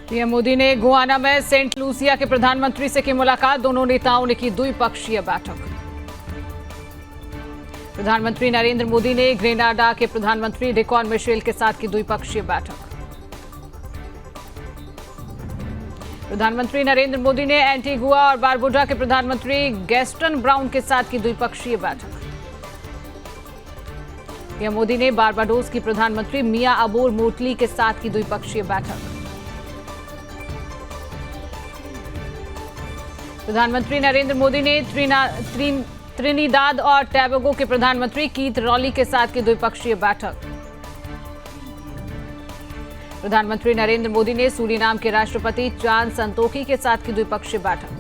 PM Modi ने Guana में Saint Lucia के प्रधानमंत्री से की मुलाकात। दोनों नेताओं ने की द्विपक्षीय बैठक। प्रधानमंत्री नरेंद्र मोदी ने ग्रेनाडा के प्रधानमंत्री डिकॉन मिशेल के साथ की द्विपक्षीय बैठक। प्रधानमंत्री नरेंद्र मोदी ने एंटीगुआ और बारबुडा के प्रधानमंत्री गैस्टन ब्राउन के साथ की द्विपक्षीय बैठक। पीएम मोदी ने बारबाडोस की प्रधानमंत्री मिया अबोर मोटली के साथ की द्विपक्षीय बैठक। प्रधानमंत्री नरेंद्र मोदी ने त्रिनिदाद और टोबैगो के प्रधानमंत्री कीथ रॉली के साथ की द्विपक्षीय बैठक। प्रधानमंत्री नरेंद्र मोदी ने सूरीनाम के राष्ट्रपति चान संतोखी के साथ की द्विपक्षीय बैठक।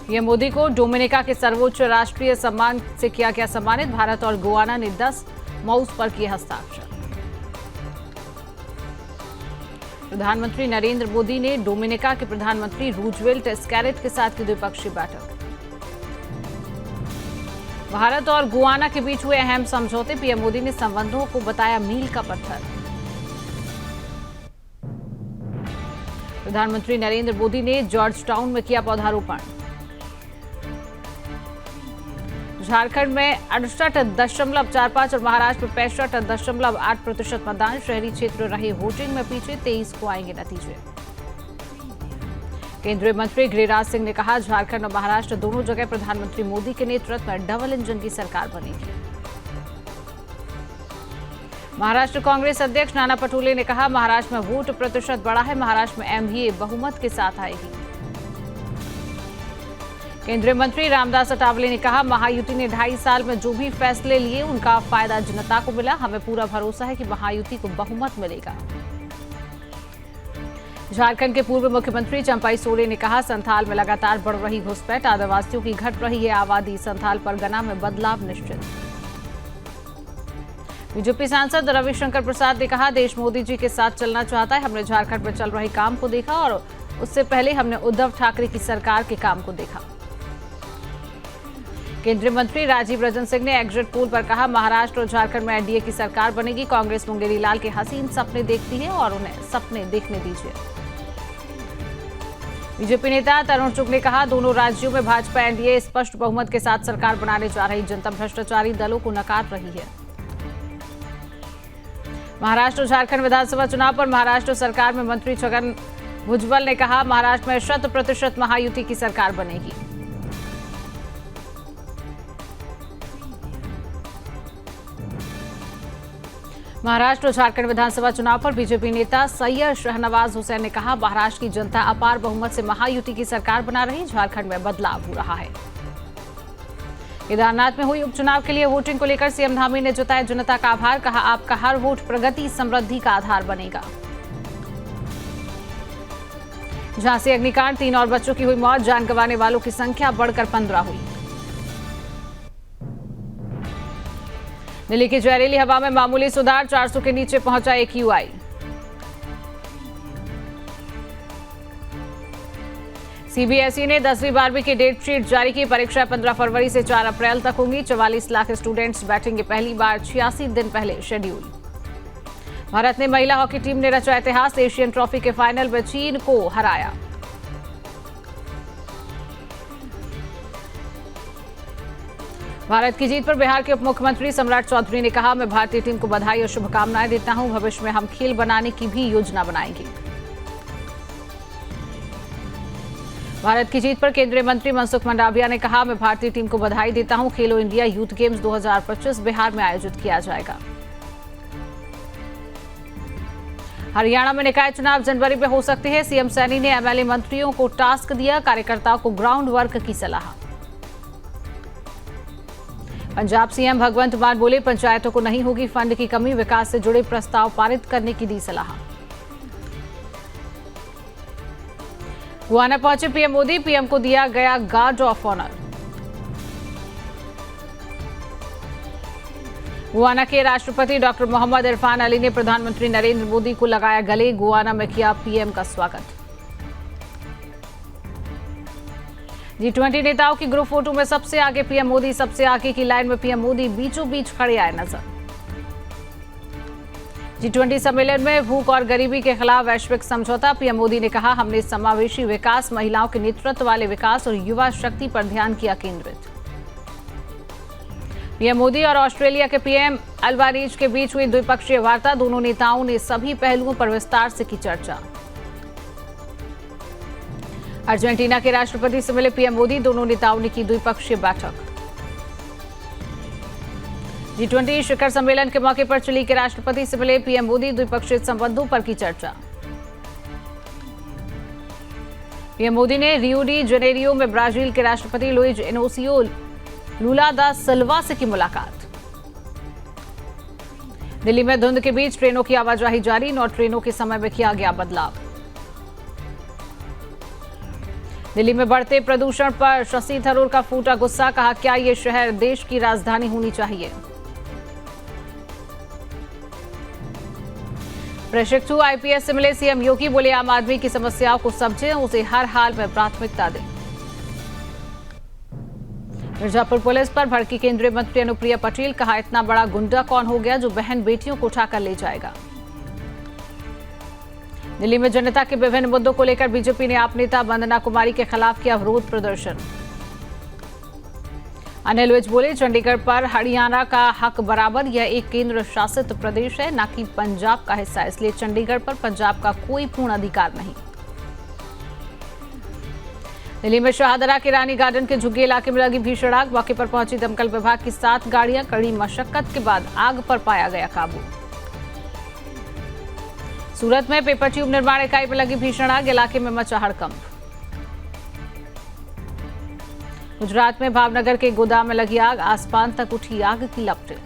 पीएम मोदी को डोमिनिका के सर्वोच्च राष्ट्रीय सम्मान से किया गया सम्मानित। भारत और गुआना ने 10 मौज पर किए हस्ताक्षर। प्रधानमंत्री नरेंद्र मोदी ने डोमिनिका के प्रधानमंत्री रूजवेल्ट स्कैरेट के साथ की द्विपक्षीय बैठक। भारत और गुआना के बीच हुए अहम समझौते। पीएम मोदी ने संबंधों को बताया मील का पत्थर। प्रधानमंत्री नरेंद्र मोदी ने जॉर्ज टाउन में किया पौधारोपण। झारखंड में 68.45 और महाराष्ट्र में 65.8% मतदान। शहरी क्षेत्र रहे वोटिंग में पीछे। 23 को आएंगे नतीजे। केंद्रीय मंत्री गिरिराज सिंह ने कहा, झारखंड और महाराष्ट्र दोनों जगह प्रधानमंत्री मोदी के नेतृत्व में डबल इंजन की सरकार बनेगी। महाराष्ट्र कांग्रेस अध्यक्ष नाना पटोले ने कहा, महाराष्ट्र में वोट प्रतिशत बढ़ा है। महाराष्ट्र में एमवीए बहुमत के साथ आएगी। केंद्रीय मंत्री रामदास अठावले ने कहा, महायुति ने 2.5 साल में जो भी फैसले लिए उनका फायदा जनता को मिला। हमें पूरा भरोसा है कि महायुति को बहुमत मिलेगा। झारखंड के पूर्व मुख्यमंत्री चंपाई सोरेन ने कहा, संथाल में लगातार बढ़ रही घुसपैठ। आदिवासियों की घट रही है आबादी। संथाल परगना में बदलाव निश्चित। बीजेपी सांसद रविशंकर प्रसाद ने कहा, देश मोदी जी के साथ चलना चाहता है। हमने झारखंड में चल रहे काम को देखा और उससे पहले हमने उद्धव ठाकरे की सरकार के काम को देखा। केंद्रीय मंत्री राजीव रंजन सिंह ने एग्जिट पोल पर कहा, महाराष्ट्र और झारखंड में एनडीए की सरकार बनेगी। कांग्रेस मुंगेरी लाल के हसीन सपने देखती है और उन्हें सपने देखने दीजिए। बीजेपी नेता तरुण चुग ने कहा, दोनों राज्यों में भाजपा एनडीए स्पष्ट बहुमत के साथ सरकार बनाने जा रही। जनता भ्रष्टाचारी दलों को नकार रही है। महाराष्ट्र और झारखंड विधानसभा चुनाव पर महाराष्ट्र सरकार में मंत्री छगन भुजबल ने कहा, महाराष्ट्र में 100% महायुति की सरकार बनेगी। महाराष्ट्र और झारखंड विधानसभा चुनाव पर बीजेपी नेता सैयद शहनवाज हुसैन ने कहा, महाराष्ट्र की जनता अपार बहुमत से महायुति की सरकार बना रही। झारखंड में बदलाव हो रहा है। केदारनाथ में हुई उपचुनाव के लिए वोटिंग को लेकर सीएम धामी ने जताया जनता का आभार। कहा, आपका हर वोट प्रगति समृद्धि का आधार बनेगा। झांसी अग्निकांड, 3 और बच्चों की हुई मौत। जान गंवाने वालों की संख्या बढ़कर 15 हुई। दिल्ली की जहरीली हवा में मामूली सुधार। 400 के नीचे पहुंचा AQI। सीबीएसई ने 10वीं 12वीं की डेट शीट जारी की। परीक्षा 15 फरवरी से 4 अप्रैल तक होंगी। 44 लाख स्टूडेंट्स बैठेंगे पहली बार 86 दिन पहले शेड्यूल। भारत ने महिला हॉकी टीम ने रचा इतिहास। एशियन ट्रॉफी के फाइनल में चीन को हराया। भारत की जीत पर बिहार के उप मुख्यमंत्री सम्राट चौधरी ने कहा, मैं भारतीय टीम को बधाई और शुभकामनाएं देता हूं। भविष्य में हम खेल बनाने की भी योजना बनाएंगे। भारत की जीत पर केंद्रीय मंत्री मनसुख मंडाविया ने कहा, मैं भारतीय टीम को बधाई देता हूं। खेलो इंडिया यूथ गेम्स 2025 बिहार में आयोजित किया जाएगा। हरियाणा में निकाय चुनाव जनवरी में हो सकते हैं। सीएम सैनी ने एमएलए मंत्रियों को टास्क दिया। कार्यकर्ताओं को ग्राउंड वर्क की सलाह। पंजाब सीएम भगवंत मान बोले, पंचायतों को नहीं होगी फंड की कमी। विकास से जुड़े प्रस्ताव पारित करने की दी सलाह। गुआना पहुंचे पीएम मोदी। पीएम को दिया गया गार्ड ऑफ ऑनर। गुआना के राष्ट्रपति डॉक्टर मोहम्मद इरफान अली ने प्रधानमंत्री नरेंद्र मोदी को लगाया गले। गुआना में किया पीएम का स्वागत। G20 नेताओं की ग्रुप फोटो में सबसे आगे पीएम मोदी। सबसे आगे की लाइन में पीएम मोदी बीचों बीच खड़े आए नजर। G20 सम्मेलन में भूख और गरीबी के खिलाफ वैश्विक समझौता। पीएम मोदी ने कहा, हमने समावेशी विकास, महिलाओं के नेतृत्व वाले विकास और युवा शक्ति पर ध्यान किया केंद्रित। पीएम मोदी और ऑस्ट्रेलिया के पीएम अल्बानीज के बीच हुई द्विपक्षीय वार्ता। दोनों नेताओं ने सभी पहलुओं पर विस्तार से की चर्चा। अर्जेंटीना के राष्ट्रपति से मिले पीएम मोदी, दोनों नेताओं ने की द्विपक्षीय बैठक। G20 शिखर सम्मेलन के मौके पर चिली के राष्ट्रपति से मिले पीएम मोदी, द्विपक्षीय संबंधों पर की चर्चा। पीएम मोदी ने रियो डी जनेरियो में ब्राजील के राष्ट्रपति लुइज इनोसियो लुला दा सिल्वा से की मुलाकात। दिल्ली में धुंध के बीच ट्रेनों की आवाजाही जारी, 9 ट्रेनों के समय में किया गया बदलाव। दिल्ली में बढ़ते प्रदूषण पर शशि थरूर का फूटा गुस्सा, कहा क्या ये शहर देश की राजधानी होनी चाहिए। प्रशिक्षु आईपीएस से मिले सीएम योगी, बोले आम आदमी की समस्याओं को समझें, उसे हर हाल में प्राथमिकता दें। मिर्जापुर पुलिस पर भड़की केंद्रीय मंत्री अनुप्रिया पटेल, कहा इतना बड़ा गुंडा कौन हो गया जो बहन बेटियों को उठाकर ले जाएगा। दिल्ली में जनता के विभिन्न मुद्दों को लेकर बीजेपी ने आप नेता वंदना कुमारी के खिलाफ किया विरोध प्रदर्शन। अनिल विज बोले, चंडीगढ़ पर हरियाणा का हक बराबर, यह एक केंद्र शासित प्रदेश है, न कि पंजाब का हिस्सा, इसलिए चंडीगढ़ पर पंजाब का कोई पूर्ण अधिकार नहीं। दिल्ली में शाहदरा के रानी गार्डन के झुग्गी इलाके में लगी भीषण आग। मौके पर पहुंची दमकल विभाग की 7 गाड़ियां, कड़ी मशक्कत के बाद आग पर पाया गया काबू। सूरत में पेपर ट्यूब निर्माण इकाई पर लगी भीषण आग, इलाके में मचा हड़कंप। गुजरात में भावनगर के गोदाम में लगी आग, आसमान तक उठी आग की लपटें।